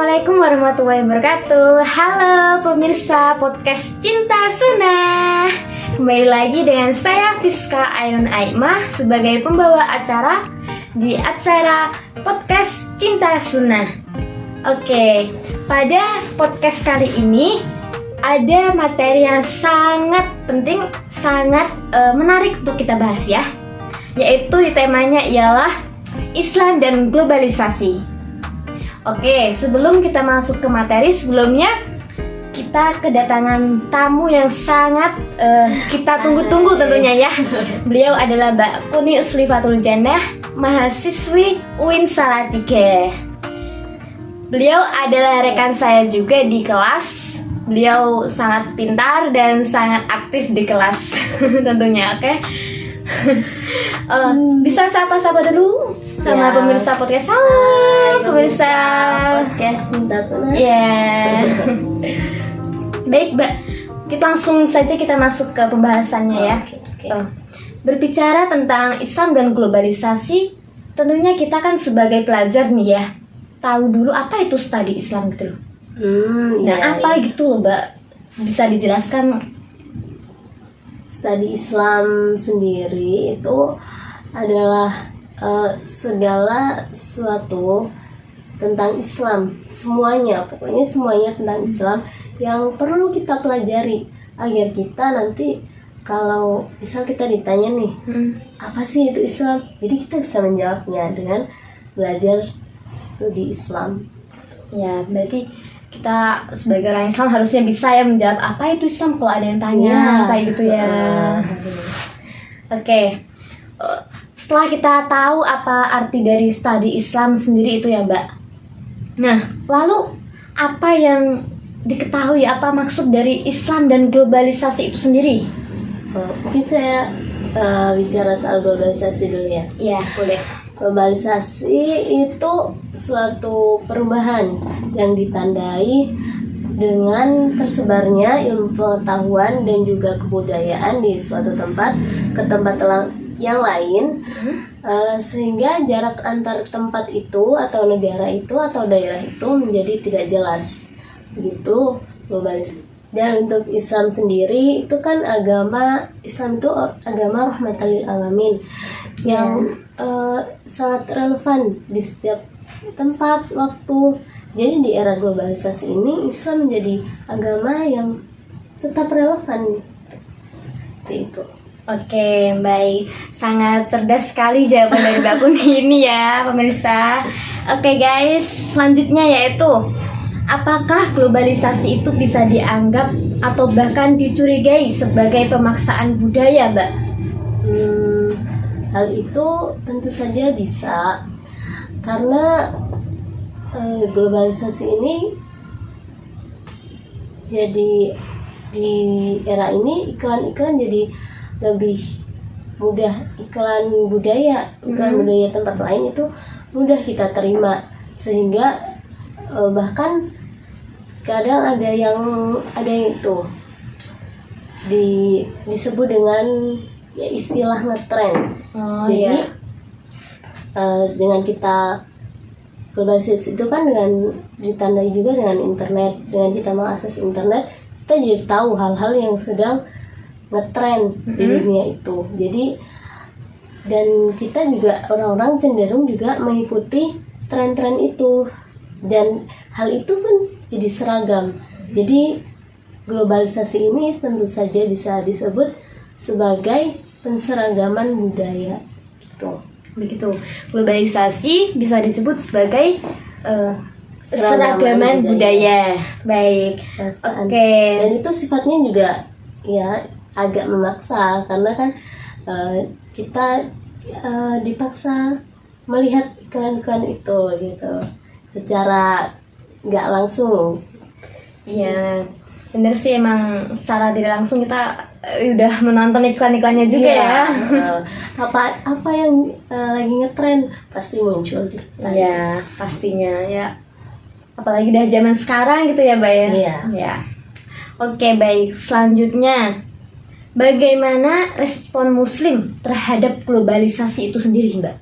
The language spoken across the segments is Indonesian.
Assalamualaikum warahmatullahi wabarakatuh. Halo pemirsa podcast Cinta Sunnah. Kembali lagi dengan saya Fiska Ainun Aimah sebagai pembawa acara di acara podcast Cinta Sunnah. Oke, pada podcast kali ini ada materi yang sangat penting, sangat menarik untuk kita bahas ya. Yaitu temanya ialah Islam dan globalisasi. Oke, sebelum kita masuk ke materi, sebelumnya kita kedatangan tamu yang sangat kita tunggu-tunggu tentunya ya. Beliau adalah Mbak Kuni Uslifatul Jannah, mahasiswi UIN Salatiga. Beliau adalah rekan saya juga di kelas. Beliau sangat pintar dan sangat aktif di kelas tentunya, oke? Bisa sapa-sapa dulu sama pemirsa podcast. Halo pemirsa podcast Cinta Sunnah. Baik Mbak, kita langsung saja kita masuk ke pembahasannya ya. Berbicara tentang Islam dan globalisasi, tentunya kita kan sebagai pelajar nih ya, tahu dulu apa itu studi Islam gitu loh. Apa gitu loh Mbak, bisa dijelaskan? Studi Islam sendiri itu adalah segala sesuatu tentang Islam, semuanya, pokoknya semuanya tentang Islam yang perlu kita pelajari agar kita nanti kalau misal kita ditanya nih, apa sih itu Islam? Jadi kita bisa menjawabnya dengan belajar studi Islam. Ya, berarti kita sebagai orang Islam harusnya bisa ya menjawab apa itu Islam kalau ada yang tanya kayak gitu ya. Oke. Setelah kita tahu apa arti dari studi Islam sendiri itu ya Mbak. Nah, lalu apa yang diketahui, apa maksud dari Islam dan globalisasi itu sendiri? Mungkin saya bicara soal globalisasi dulu ya. Iya, boleh. Globalisasi itu suatu perubahan yang ditandai dengan tersebarnya ilmu pengetahuan dan juga kebudayaan di suatu tempat ke tempat yang lain, sehingga jarak antar tempat itu atau negara itu atau daerah itu menjadi tidak jelas. Begitu globalisasi. Dan untuk Islam sendiri itu kan agama, Islam itu agama rahmatan lil alamin yang sangat relevan di setiap tempat, waktu. Jadi di era globalisasi ini Islam menjadi agama yang tetap relevan. Seperti itu. Oke, baik. Sangat cerdas sekali jawaban dari Mbak Kuni ini ya, pemirsa. Oke guys, selanjutnya yaitu apakah globalisasi itu bisa dianggap atau bahkan dicurigai sebagai pemaksaan budaya, Mbak? Hal itu tentu saja bisa, karena globalisasi ini jadi di era ini iklan-iklan jadi lebih mudah, iklan budaya tempat lain itu mudah kita terima, sehingga bahkan kadang ada yang itu disebut dengan ya istilah ngetren. Jadi dengan kita globalisasi itu kan dengan ditandai juga dengan internet, dengan kita mengakses internet, kita jadi tahu hal-hal yang sedang ngetren di dunia itu. Jadi dan kita juga orang-orang cenderung juga mengikuti tren-tren itu, dan hal itu pun jadi seragam. Jadi globalisasi ini tentu saja bisa disebut sebagai penseragaman budaya gitu. Begitu. Globalisasi bisa disebut sebagai seragaman budaya. Baik. Oke. Dan itu sifatnya juga ya agak memaksa, karena kan kita dipaksa melihat iklan-iklan itu gitu secara nggak langsung. Iya, bener sih, emang secara tidak langsung kita udah menonton iklan-iklannya juga ya. Apa yang lagi ngetren pasti muncul di iklan. Iya, pastinya ya. Apalagi udah zaman sekarang gitu ya, Mbak ya. Iya. Ya. Oke, baik. Selanjutnya, bagaimana respon Muslim terhadap globalisasi itu sendiri, Mbak?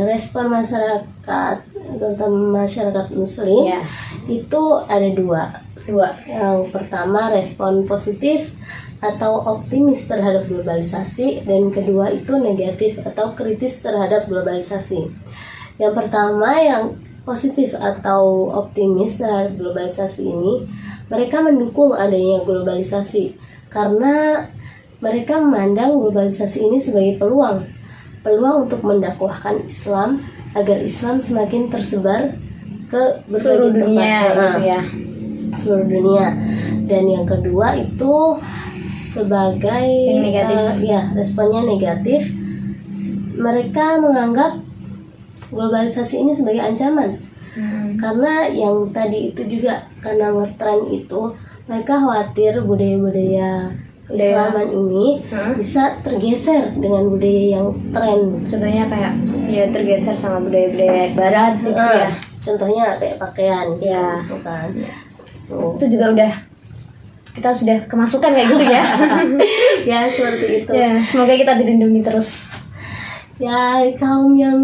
Respon masyarakat, terutama masyarakat Muslim, Ya. itu ada dua. Yang pertama respon positif atau optimis terhadap globalisasi, dan kedua itu negatif atau kritis terhadap globalisasi. Yang pertama yang positif atau optimis terhadap globalisasi ini, mereka mendukung adanya globalisasi karena mereka memandang globalisasi ini sebagai peluang untuk mendakwahkan Islam agar Islam semakin tersebar ke Seluruh berbagai dunia tempat. gitu ya. Seluruh dunia. Dan yang kedua itu sebagai Yang negatif. Responnya negatif. Mereka menganggap globalisasi ini sebagai ancaman. Karena yang tadi itu juga karena ngetren itu, mereka khawatir budaya-budaya keislaman ini bisa tergeser dengan budaya yang tren. Contohnya kayak ya tergeser sama budaya-budaya barat gitu ya. Contohnya kayak pakaian, Ya. gitu kan. Tuh. Itu juga udah kita sudah kemasukan kayak gitu ya. Ya seperti itu. Ya, semoga kita dilindungi terus. Ya kaum yang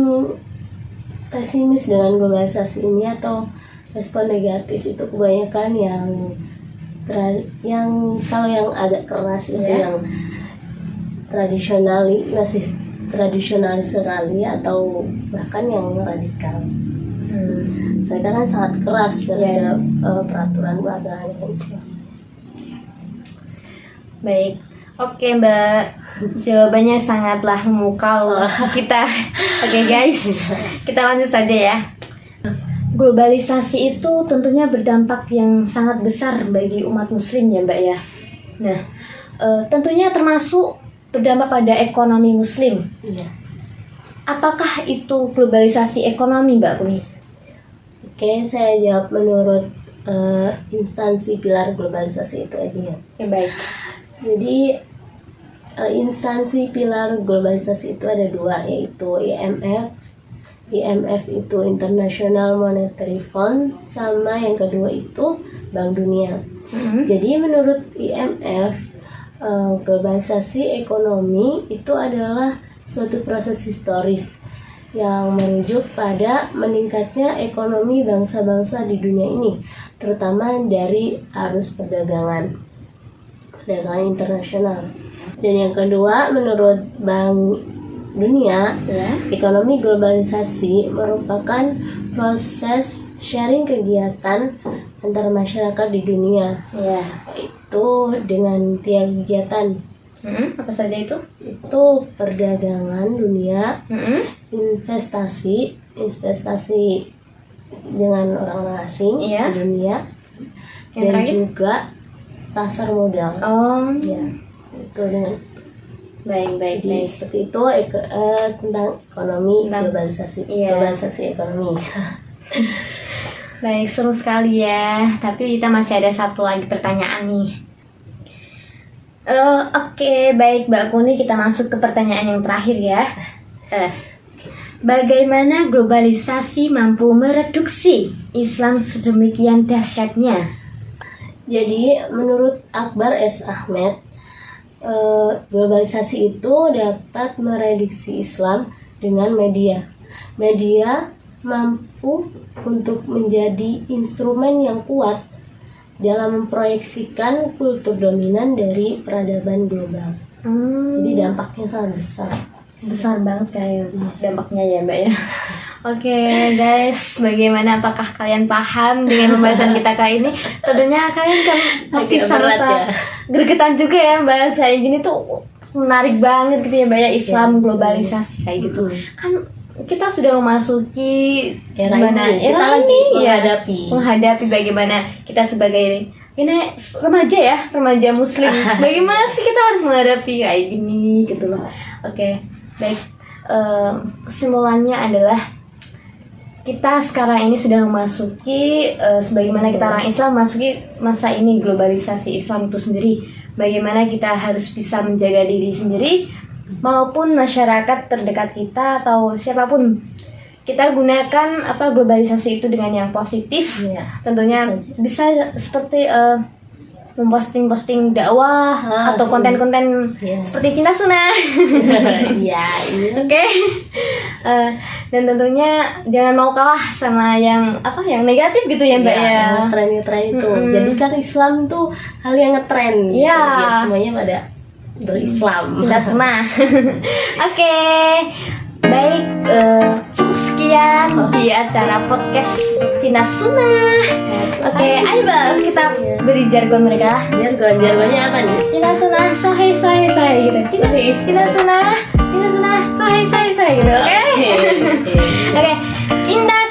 pesimis dengan globalisasi ini atau respon negatif itu kebanyakan yang kalau yang agak keras itu Ya. yang masih tradisional sekali atau bahkan yang radikal. Mereka kan sangat keras terhadap peraturan-peraturan Islam. Baik. Oke, Mbak. Jawabannya sangatlah memukau kita. Oke, guys. Kita lanjut saja ya. Globalisasi itu tentunya berdampak yang sangat besar bagi umat muslim ya, Mbak ya. Nah, tentunya termasuk berdampak pada ekonomi muslim. Iya. Apakah itu globalisasi ekonomi, Mbak Kuni? Oke, saya jawab menurut instansi pilar globalisasi itu aja ya. Ya, baik. Jadi instansi pilar globalisasi itu ada dua, yaitu IMF. IMF itu International Monetary Fund, sama yang kedua itu Bank Dunia. Jadi menurut IMF, globalisasi ekonomi itu adalah suatu proses historis yang merujuk pada meningkatnya ekonomi bangsa-bangsa di dunia ini, terutama dari arus perdagangan internasional. Dan yang kedua, menurut Bank Dunia, Ya. ekonomi globalisasi merupakan proses sharing kegiatan antar masyarakat di dunia, Ya. yaitu dengan tiga kegiatan, Apa saja itu? itu perdagangan dunia, investasi dengan orang-orang asing Iya. di dunia, Yang dan terakhir? juga pasar modal. Oh, Ya, itu dengan baik. jadi seperti itu tentang ekonomi globalisasi. Iya. Globalisasi ekonomi. Baik, seru sekali ya. Tapi kita masih ada satu lagi pertanyaan nih. Oke, baik Mbak Kuni, kita masuk ke pertanyaan yang terakhir ya. Bagaimana globalisasi mampu mereduksi Islam sedemikian dahsyatnya? Jadi menurut Akbar S. Ahmed, globalisasi itu dapat mereduksi Islam dengan media. Media mampu untuk menjadi instrumen yang kuat dalam memproyeksikan kultur dominan dari peradaban global. Jadi dampaknya sangat besar. Besar banget kayak dampaknya ya Mbak ya. Oke guys, bagaimana, apakah kalian paham dengan pembahasan kita kali ini? Tentunya kalian kan pasti Agak berat sama-sama ya. gregetan juga ya bahas kayak gini tuh menarik banget gitu ya Mbak ya, Islam globalisasi kayak gitu. Kan kita sudah memasuki Era mana ini, kita era lagi ini ya, menghadapi bagaimana kita sebagai ini remaja muslim, bagaimana sih kita harus menghadapi kayak gini gitu loh. Oke, baik. Kesimpulannya adalah kita sekarang ini sudah memasuki sebagaimana kita orang Islam memasuki masa ini globalisasi Islam itu sendiri. Bagaimana kita harus bisa menjaga diri sendiri maupun masyarakat terdekat kita atau siapapun. Kita gunakan globalisasi itu dengan yang positif. Ya, Tentunya bisa seperti memposting dakwah atau konten-konten seperti cinta sunnah. Iya, Oke. Dan tentunya jangan mau kalah sama yang negatif gitu ya, Mbak ya. Tren-tren itu. Jadi kan Islam tuh hal yang ngetren gitu. Iya. Biar semuanya pada berislam. Cinta sunnah. Oke. Baik, cukup sekian di acara podcast Cinta Sunnah. Oke, ayo Mbak, kita beri jargon mereka. Jargonnya apa nih? Cinta sunnah, sahih gitu. Cinta sunnah, sahih gitu. Oke. Oke. Cinta